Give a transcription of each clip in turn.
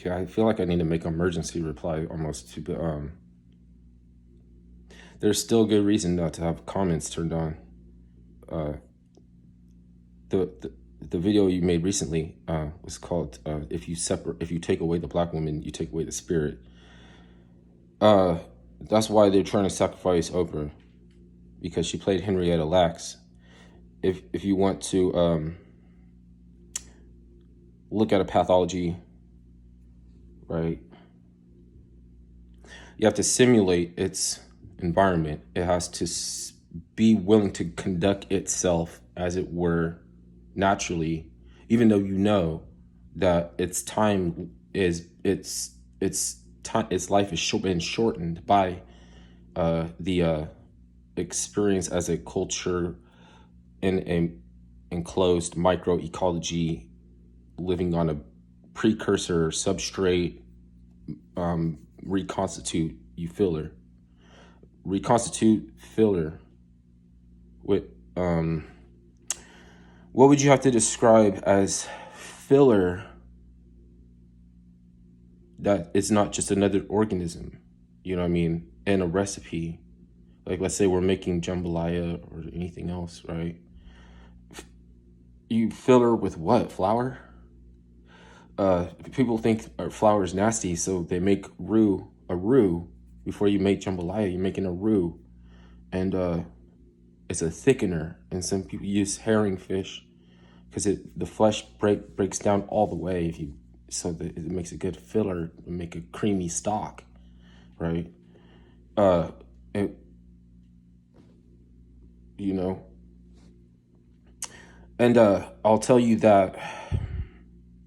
Okay, I feel like I need to make an emergency reply almost to, but there's still good reason not to have comments turned on. Uh, the, the the video you made recently was called if you take away the black woman, you take away the spirit. That's why they're trying to sacrifice Oprah, because she played Henrietta Lacks. If you want to look at a pathology, right, you have to simulate its environment. It has to be willing to conduct itself as it were naturally, even though you know that its time is its life is been shortened by the experience as a culture in an enclosed microecology, living on a precursor substrate, reconstitute filler with what would you have to describe as filler that is not just another organism, you know what I mean, in a recipe? Like, let's say we're making jambalaya or anything else, right? You filler with what? Flour? People think flour is nasty, so they make a roux. Before you make jambalaya, you're making a roux. And it's a thickener. And some people use herring fish because the flesh breaks down all the way so that it makes a good filler and make a creamy stock, right? You know, and I'll tell you that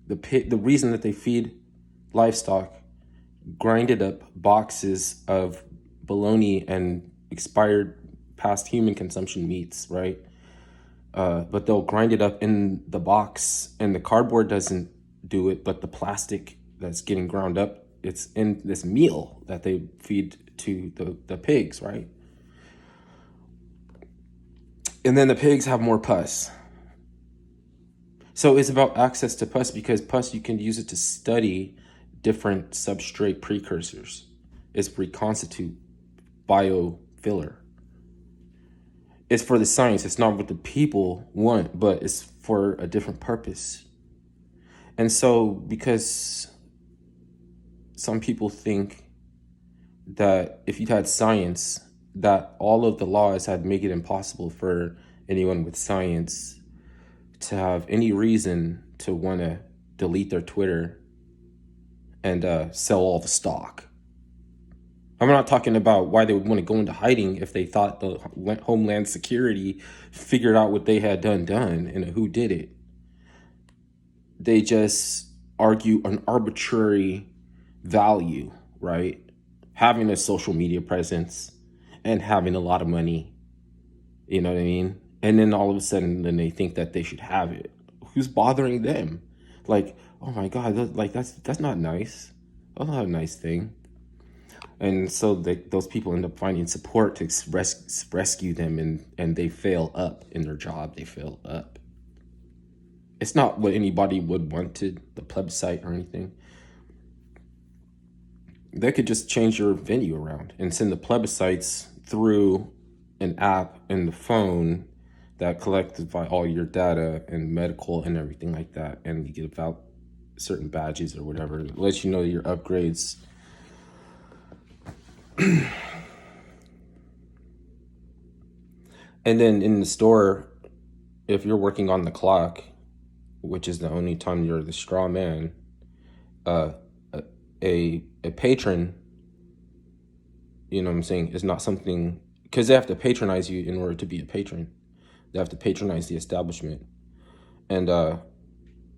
the reason that they feed livestock grinded up boxes of bologna and expired past human consumption meats, right? But they'll grind it up in the box, and the cardboard doesn't do it, but the plastic that's getting ground up, it's in this meal that they feed to the pigs, right? And then the pigs have more pus. So it's about access to pus, because pus, you can use it to study different substrate precursors. It's reconstitute biofiller. It's for the science. It's not what the people want, but it's for a different purpose. And so, because some people think that if you had science, that all of the laws had make it impossible for anyone with science to have any reason to want to delete their Twitter and sell all the stock. I'm not talking about why they would want to go into hiding if they thought the Homeland Security figured out what they had done and who did it. They just argue an arbitrary value, right? Having a social media presence and having a lot of money, you know what I mean? And then all of a sudden, then they think that they should have it. Who's bothering them? Like, oh my God, that's not nice. That's not a nice thing. And so those people end up finding support to rescue them, and they fail up in their job. They fail up. It's not what anybody would wanted, the plebiscite or anything. They could just change your venue around and send the plebiscites through an app in the phone that collects all your data and medical and everything like that. And you get about certain badges or whatever. It lets you know your upgrades. And then in the store, if you're working on the clock, which is the only time you're the straw man, a patron, you know what I'm saying, is not something, because they have to patronize you in order to be a patron. They have to patronize the establishment. And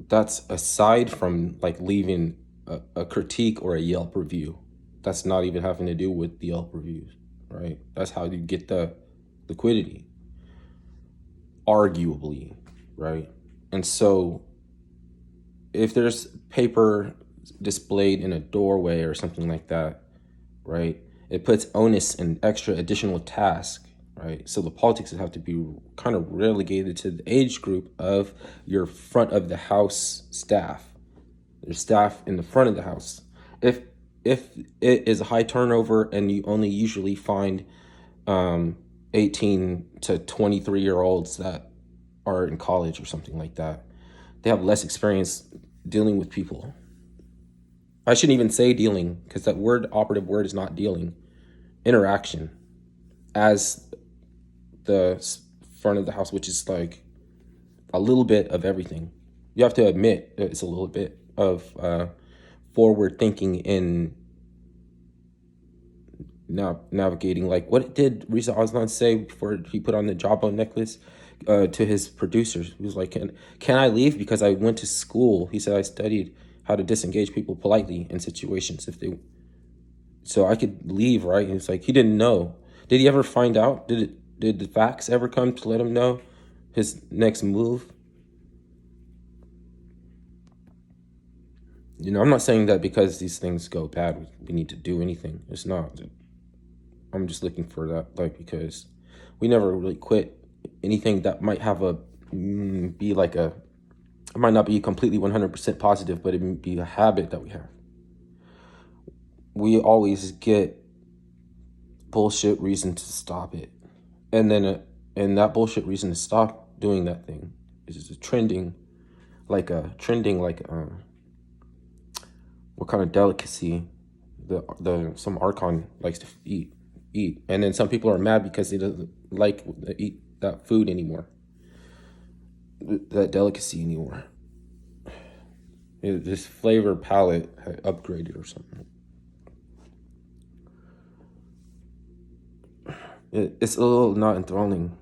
that's aside from like leaving a critique or a Yelp review. That's not even having to do with the Yelp reviews, right? That's how you get the liquidity, arguably, right? And so if there's paper displayed in a doorway or something like that, right, it puts onus and extra additional task, right? So the politics would have to be kind of relegated to the age group of your front of the house staff, there's staff in the front of the house. If it is a high turnover and you only usually find 18 to 23-year-olds that are in college or something like that, they have less experience dealing with people. I shouldn't even say dealing, because that operative word is not dealing. Interaction as the front of the house, which is like a little bit of everything. You have to admit it's a little bit of forward thinking in navigating. Like, what did Riza Aslan say before he put on the jawbone necklace to his producers? He was like, can I leave? Because I went to school. He said, I studied how to disengage people politely in situations so I could leave, right? And it's like, he didn't know. Did he ever find out? Did the facts ever come to let him know his next move? I'm not saying that because these things go bad, we need to do anything. It's not. I'm just looking for that, because we never really quit anything that might have it might not be completely 100% positive, but it would be a habit that we have. We always get bullshit reason to stop it. And then, and that bullshit reason to stop doing that thing is just trending what kind of delicacy some archon likes to eat. And then some people are mad because he doesn't like to eat that food anymore, that delicacy anymore. This flavor palette had upgraded or something. It's a little not enthralling,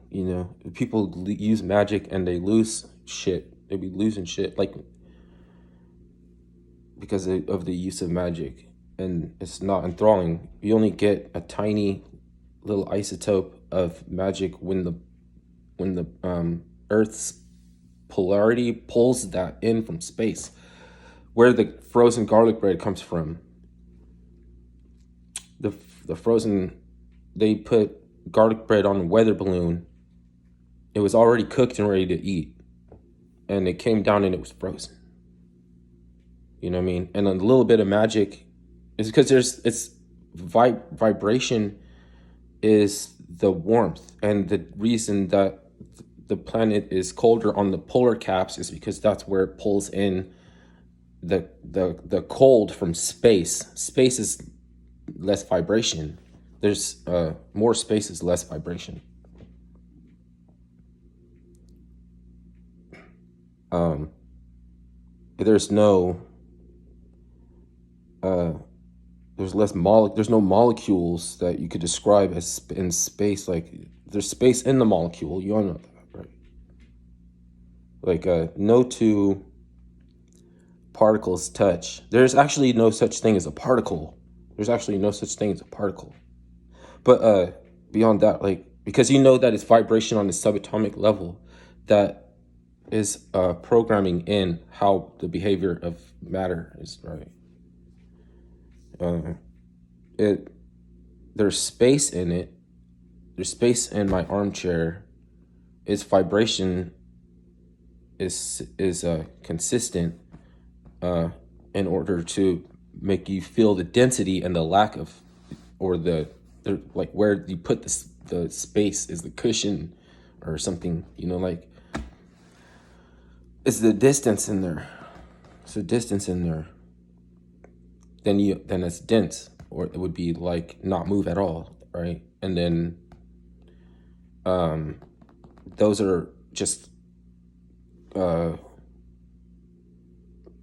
People use magic and they lose shit. They be losing shit, because of the use of magic, and it's not enthralling. You only get a tiny little isotope of magic when the Earth's polarity pulls that in from space, where the frozen garlic bread comes from. The frozen, they put garlic bread on a weather balloon. It was already cooked and ready to eat, and it came down and it was frozen. You know what I mean? And a little bit of magic is because vibration is the warmth, and the reason that the planet is colder on the polar caps is because that's where it pulls in the cold from space. Space is less vibration. There's more space is less vibration. There's no there's no molecules that you could describe as in space. Like, there's space in the molecule. You all know that, right? No two particles touch. There's actually no such thing as a particle. But beyond that, because that it's vibration on the subatomic level, that is programming in how the behavior of matter is, right? There's space in it. There's space in my armchair. Its vibration is consistent in order to make you feel the density and the lack of, or where you put the space is the cushion or something, it's the distance in there. Then it's dense, or it would be not move at all, right? And then those are just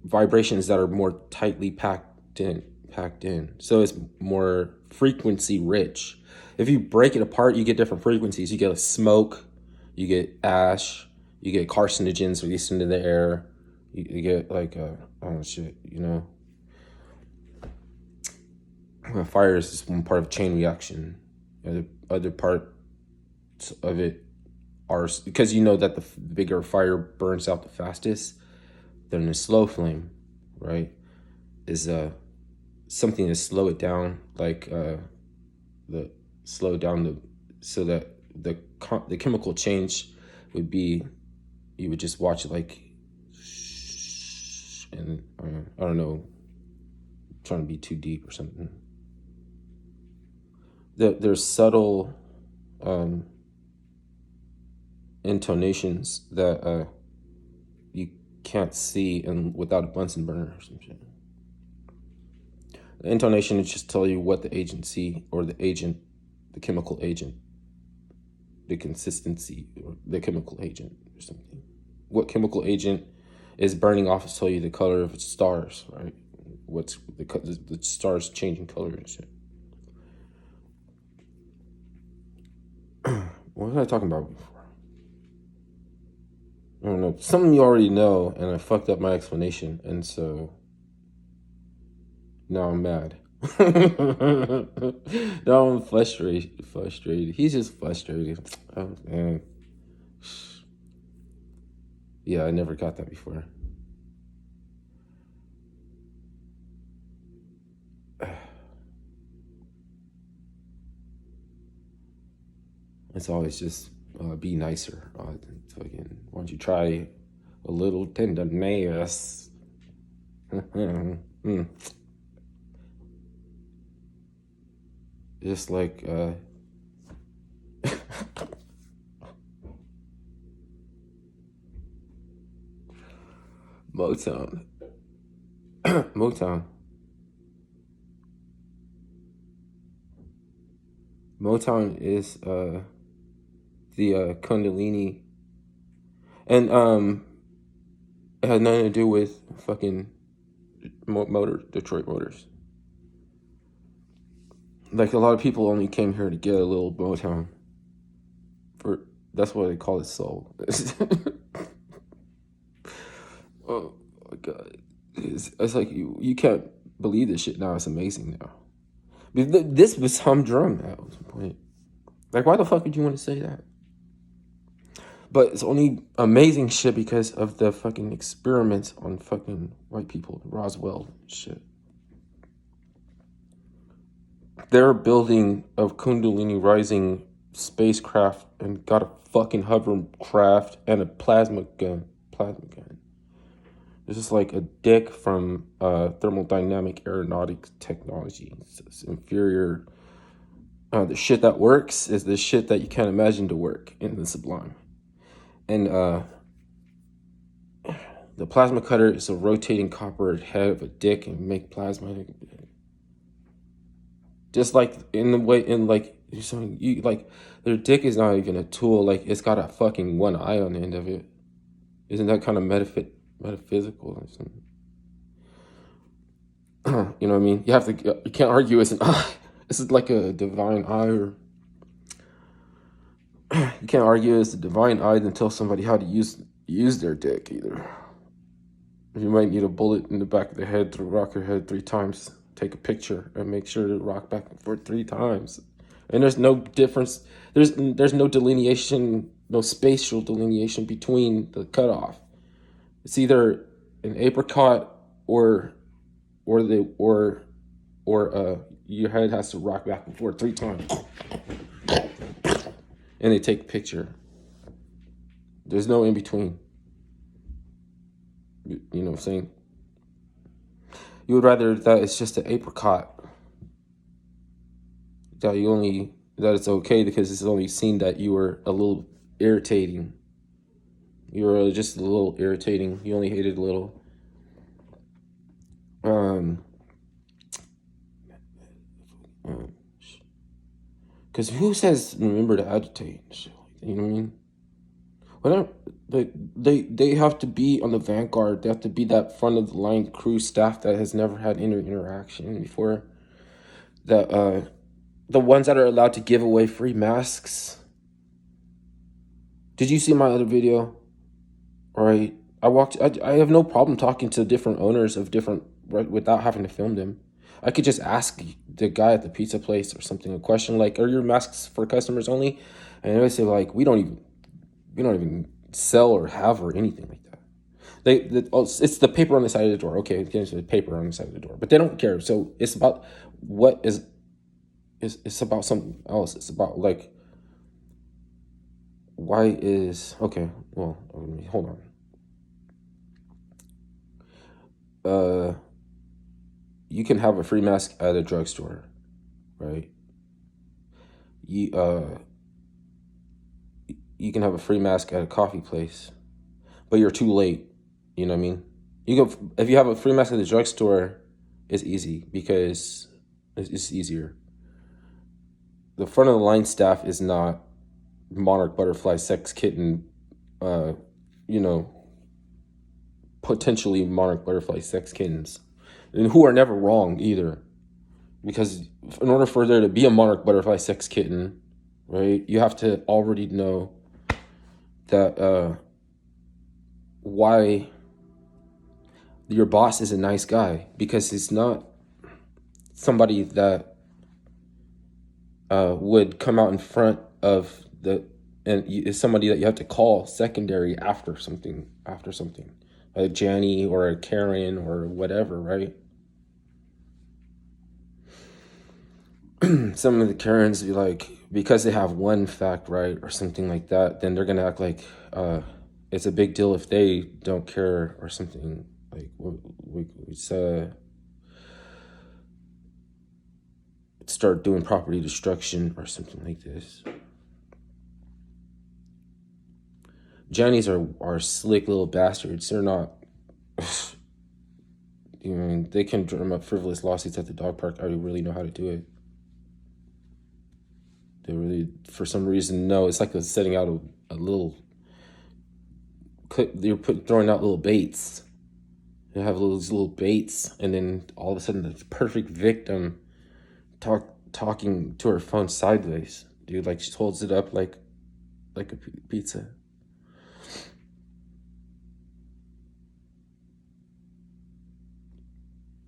vibrations that are more tightly packed in. So it's more frequency rich. If you break it apart, you get different frequencies. You get smoke, you get ash, you get carcinogens released into the air. You get fire is just one part of a chain reaction. Other parts of it are, because that the bigger fire burns out the fastest, then the slow flame, right, is something to slow it down, so that the chemical change would be, you would just watch it and I don't know, trying to be too deep or something. There's subtle intonations that you can't see and without a Bunsen burner or some shit. The intonation is just tell you what the agency or the agent, the chemical agent, the consistency or the chemical agent or something. What chemical agent is burning off to tell you the color of its stars, right? What's the stars changing color and shit. What was I talking about before? I don't know. Something you already know, and I fucked up my explanation, and so now I'm mad. Now I'm frustrated. He's just frustrated. Oh, man. Yeah, I never got that before. It's always just be nicer. Fucking, why don't you try a little tenderness? Just like Motown. Motown. Motown is the Kundalini, and it had nothing to do with fucking Detroit Motors. Like, a lot of people only came here to get a little Motown. That's why they call it soul. Oh my god, it's like you can't believe this shit now. It's amazing now. This was humdrum at one point. Like, why the fuck would you want to say that? But it's only amazing shit because of the fucking experiments on fucking white people, Roswell shit. They're building a Kundalini rising spacecraft and got a fucking hovercraft and a plasma gun. This is like a dick from thermodynamic aeronautics technology. It's inferior. The shit that works is the shit that you can't imagine to work in the sublime. And the plasma cutter is a rotating copper head of a dick and make plasma. Just like in the way, in like, you like, their dick is not even a tool. Like, it's got a fucking one eye on the end of it. Isn't that kind of metaphysical or something? You know what I mean? You can't argue it's an eye. This is like a divine eye, or you can't argue it's a divine eye and tell somebody how to use their dick either. You might need a bullet in the back of the head to rock your head 3 times. Take a picture and make sure to rock back and forth 3 times. And there's no difference. There's no delineation, no spatial delineation between the cutoff. It's either an apricot or your head has to rock back and forth 3 times. And they take a picture. There's no in between. You know what I'm saying? You would rather that it's just an apricot. That it's okay because it's only seen that you were a little irritating. You were just a little irritating. You only hated a little. Because who says remember to agitate? You know what I mean? Whatever. They have to be on the vanguard. They have to be that front of the line crew staff that has never had any interaction before. The ones that are allowed to give away free masks. Did you see my other video? All right. I have no problem talking to different owners of different, right, without having to film them. I could just ask the guy at the pizza place or something a question like, "Are your masks for customers only?" And they say like, "We don't even sell or have or anything like that." It's the paper on the side of the door. Okay, it's the paper on the side of the door, but they don't care. So it's about what is. It's about something else. It's about like, why is okay? Well, hold on. you can have a free mask at a drugstore, right? You you can have a free mask at a coffee place, but you're too late. You know what I mean? You go if you have a free mask at the drugstore, it's easy because it's easier. The front of the line staff is not monarch butterfly sex kitten, you know, potentially monarch butterfly sex kittens, and who are never wrong either. Because in order for there to be a monarch butterfly sex kitten, right, you have to already know that why your boss is a nice guy, because he's not somebody that would come out in front of the and is somebody that you have to call secondary after something, a Janny or a Karen or whatever, right? Some of the Karens be like, because they have one fact right or something like that, then they're gonna act like it's a big deal if they don't care or something. Like it's start doing property destruction or something like this. Johnnies are slick little bastards. They're not. You know, they can drum up frivolous lawsuits at the dog park. I really know how to do it. They really, for some reason, know. It's like they're setting out a little. They're throwing out little baits. They have these little baits, and then all of a sudden, the perfect victim talking to her phone sideways. Dude, like she holds it up like a pizza.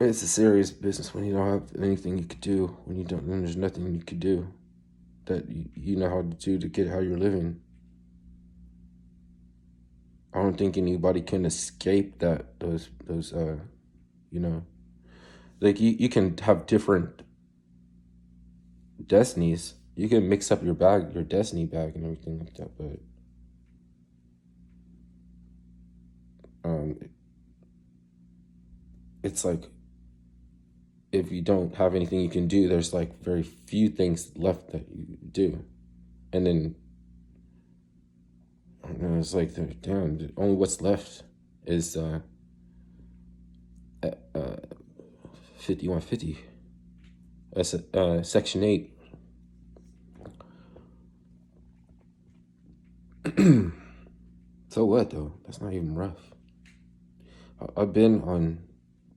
It's a serious business when you don't have anything you could do, when there's nothing you could do that you know how to do to get how you're living. I don't think anybody can escape those you know, like you can have different destinies. You can mix up your destiny bag and everything like that, but it's like, if you don't have anything you can do, there's like very few things left that you do. And then it's like, damn, only what's left is 5150. That's Section 8. So what, though? That's not even rough. I've been on,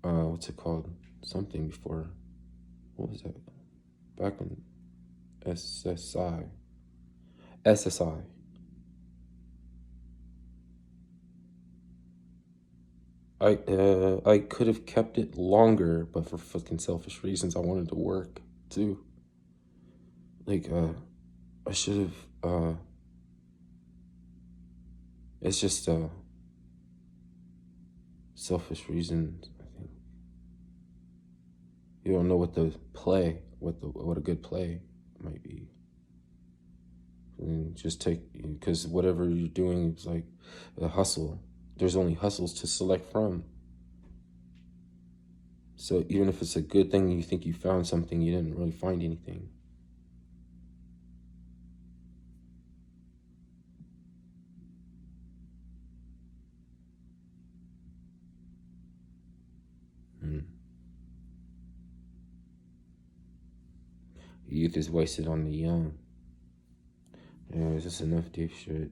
what's it called? Something before. What was that? Back when SSI. I could have kept it longer, but for fucking selfish reasons, I wanted to work too. Like, I should have, it's just, selfish reasons, I think. You don't know what what a good play might be. And just because whatever you're doing is like a hustle. There's only hustles to select from. So even if it's a good thing, you think you found something, you didn't really find anything. Youth is wasted on the young. Yeah, it's just enough deep shit.